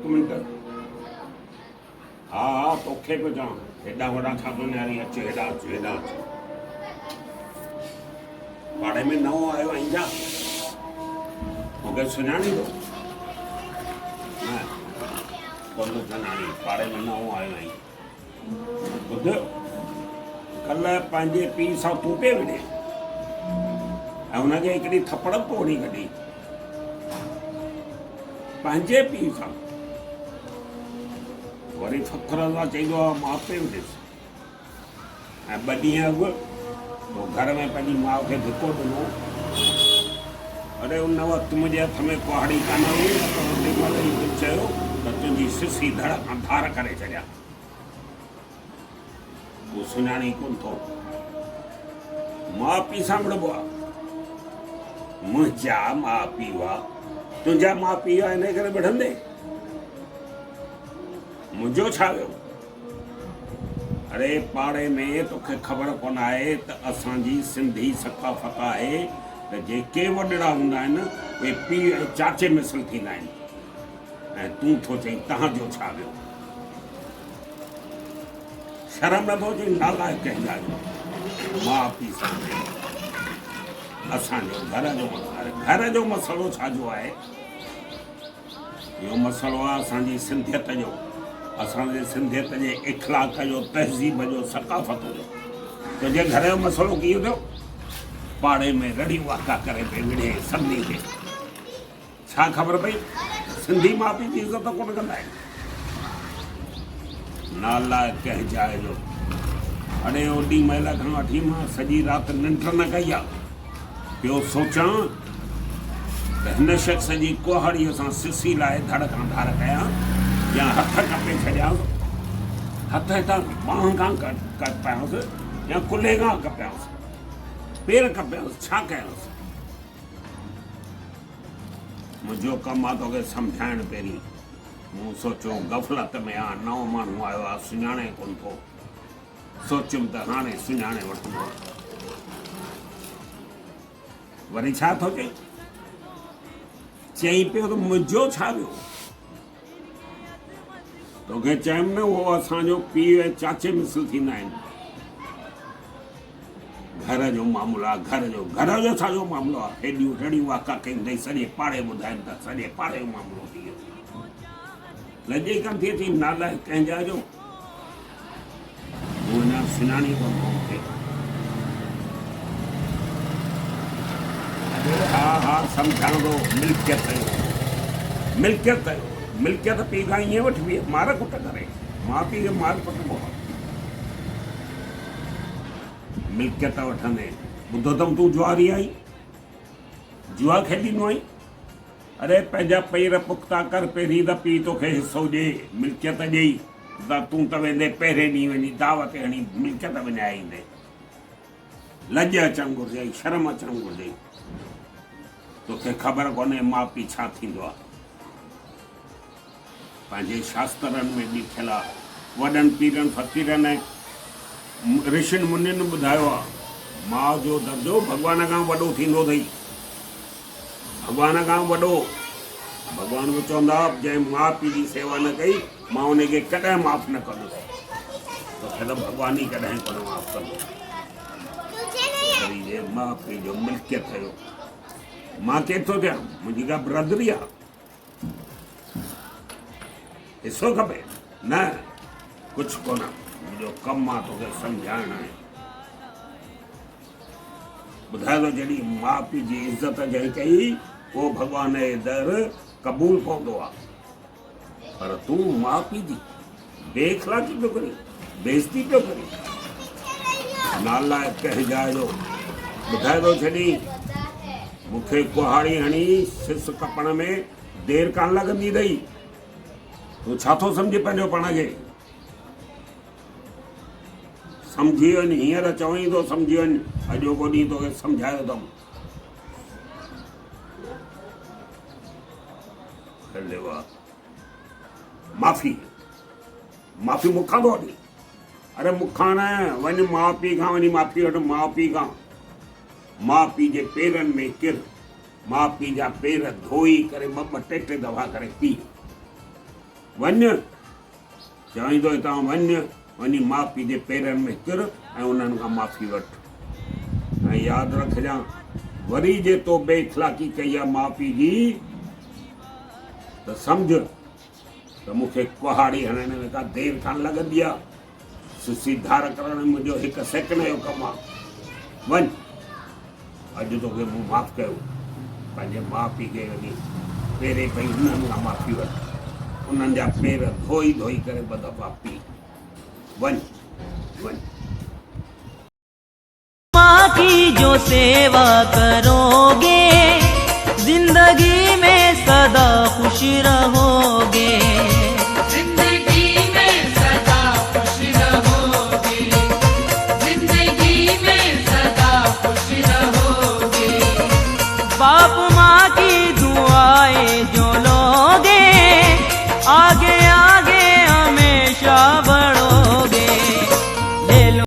Minute हाँ हाँ तोखे पियो चवां हेॾा वॾा ठातो न्यारी अचु हेॾा अचु हेॾा अचु पाड़े में नओं आयो आहीं छा मूंखे सुञाणींदो न कोन सुञाणी पाड़े में नओं आयो आहीं ॿुध कल्ह पंहिंजे पीउ सां तूं पिए विढ़े ऐं हुनखे हिकिड़ी थपड़ पोड़ी कढी पंहिंजे पीउ सां वरी फखर सां चईंदो आहे मां पियो ॾिस ऐं ॿ ॾींहं अॻु पोइ घर में पंहिंजी माउ खे धिको ॾिनो अरे उन वक़्तु मुंहिंजे हथ में कुहाड़ी कान हुई त तेॾी महिल ई चयो त तुंहिंजी सिसी धड़ अंधार करे छॾिया तूं सुञाणी कोन थो माउ पीउ सां विढ़बो आहे मुंहिंजा माउ पीउ हुआ तुंहिंजा माउ पीउ आहे हिन करे विढ़ंदे मुंहिंजो छा वियो अरे पाड़े में तोखे ख़बर कोन आहे त असांजी सिंधी सक़ाफ़त आहे त जेके वॾड़ा हूंदा आहिनि उहे पीउ ऐं चाचे मिसल थींदा आहिनि ऐं तूं थो चई तव्हांजो छा वियो शर्म नथो अचे नालायक कंहिंजा जो माउ पीउ सां असांजो घर जो मसइलो छाजो आहे इहो मसइलो आहे असांजी सिंधियत जो असांजे सिंधियत जे इख़लाक़ जो तहज़ीब जो सक़ाफ़त जो तुंहिंजे घर जो मसइलो कीअं थियो पाड़े में रड़ी वाका करे पे विढ़े सभिनी खे छा ख़बर पई सिंधी माउ पीउ जी इज़त कोन कंदा आहिनि नालायक कंहिं जाइ जो अड़े ओॾी महिल खां वठी मां सॼी राति निंड न कई आहे पियो सोचां त हिन शख़्स जी कुहाड़ीअ सां सिसी लाइ धड़ खां धार कयां या हथ कपे छॾियां हथ हितां बांह खां कपियांसि या कुल्हे खां कपियांसि पेर कपियांसि छा कयांसि मुंहिंजो कमु आहे तोखे सम्झाइणु पहिरीं मूं सोचियो गफ़लत में आहे नओं माण्हू आयो आहे सुञाणे कोन थो सोचियुमि त हाणे सुञाणे वठंदो वरी छा थो चई चई पियो त मुंहिंजो छा वियो तोखे चयुमि न उहो असांजो पीउ ऐं चाचे मिसल थींदा आहिनि घर जो मामलो आहे घर जो छाजो मामलो आहे हेॾियूं रड़ियूं वाका कयूं अथई सॼे पाड़े ॿुधाइनि था सॼे पाड़े जो मामलो थी वियो लॼे कान थिए थी नालायक कंहिंजा जो उहो अञा सुञाणी कोन थो मूंखे हा हा सम्झां थो मिल्कियत पीउ खां ईअं वठिबी आहे मार कुट करे माउ पीउ खे मार कुटबो आहे मिल्कियत वठंदे ॿुधो अथऊं तूं जुआरी आई जुआ खेॾींदो आहीं अरे पंहिंजा पेर पुख़्ता कर पहिरीं त पीउ तोखे हिसो ॾे मिल्कियत ॾेई त तूं त वेंदे पहिरें ॾींहुं वञी दावत हणी मिल्कियत विञाए ईंदे लॼ अचणु घुरिजे शर्म अचणु घुरिजे तोखे ख़बर कोन्हे माउ पीउ छा थींदो आहे पंहिंजे शास्त्रनि में लिखियलु आहे वॾनि पीरनि फ़क़ीरनि ऐं ऋषियुनि मुनियुनि ॿुधायो आहे माउ जो दर्जो भॻवान खां वॾो थींदो अथई भॻवान खां वॾो भॻवान बि चवंदा जंहिं माउ पीउ जी सेवा न कई मां उनखे कॾहिं माफ़ु न कंदुसि तोखे त भॻवान ई कॾहिं कोन माफ़ु कंदो माउ पीउ जो मिल्कियत थियो मां केतिरो थियां मुंहिंजी का बिरादरी आहे हिसो खपे न कुझु कोन मुंहिंजो कमु आहे तोखे सम्झाइणु आहे ॿुधाए थो जॾहिं माउ पीउ जी इज़त जंहिं कई उहो भॻवान जे दर क़बूल पवंदो आहे पर तूं माउ पीउ जी बेइख़लाक़ी पियो करी बेइज़ती पियो करी नालायक कंहिं जाइ जो ॿुधाए थो छॾी मूंखे कुहाड़ी हणी सिस कपण में देरि कान लॻंदी अथई तूं छा थो सम्झे पंहिंजो पाण खे सम्झी वञ हींअर चवई थो सम्झी वञ अॼोको ॾींहुं तोखे सम्झायो अथमि माफ़ी मूंखां थो वठी अरे मूंखां न वञ माउ पीउ खां वञी माफ़ी वठि माउ पीउ खां माउ पीउ जे पेरनि में किर माउ पीउ जा पेर धोई करे ॿ ॿ टे टे दफ़ा करे पी वञ चाहींदो तव्हां वञ, वञी माउ पीउ जे पेरनि में किर ऐं उन्हनि खां माफ़ी वठ। ऐं यादि रखजांइ, वरी जे तो बेइख़लाक़ी कई आहे माउ पीउ जी त सम्झ त मूंखे कुहाड़ी हणण में का देरि कान लॻंदी आहे। सुधार करण में मुंहिंजो 1 सेकेंड जो कमु आहे। वञ, अॼु तोखे मूं माफ़ु कयो, पंहिंजे माउ पीउ खे वञी पेरे पई उन्हनि खां माफ़ी वठ, उन्हनि जा पेर धोई धोई करे ॿ दफ़ा पी। वञ वञ। माँ की जो सेवा करोगे जिंदगी में सदा खुश रहोगे, जिंदगी में सदा खुश रहोगे, जिंदगी में सदा खुश रहोगे। बाप माँ की दुआएं जो लोगे आगे